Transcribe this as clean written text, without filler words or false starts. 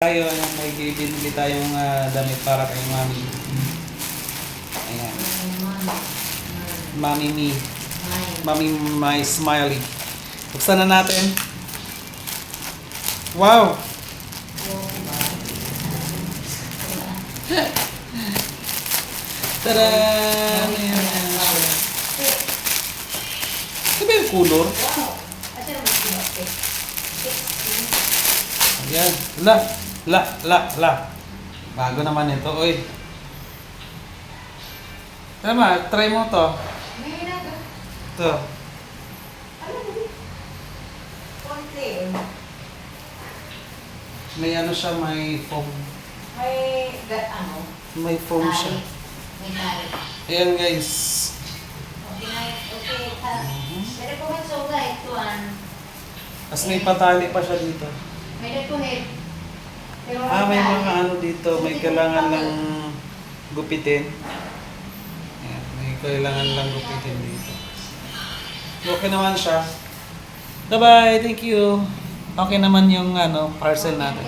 Tayo, may binili tayong damit para kay Mami. Ayan. Mami Me. Mami My Smiley. Buksan na natin. Wow! Tada! Ayan. Ito ba yung color? Ayan. La. Bago naman ito. Uy. Tama, try mo to. Ito. May ano siya, may foam. May foam siya. Ayan guys. Tapos may patali pa siya dito. May mga ano dito, may kailangan lang gupitin. Ayan, may kailangan lang gupitin dito. Okay naman siya. Bye-bye, thank you. Okay naman yung parcel natin.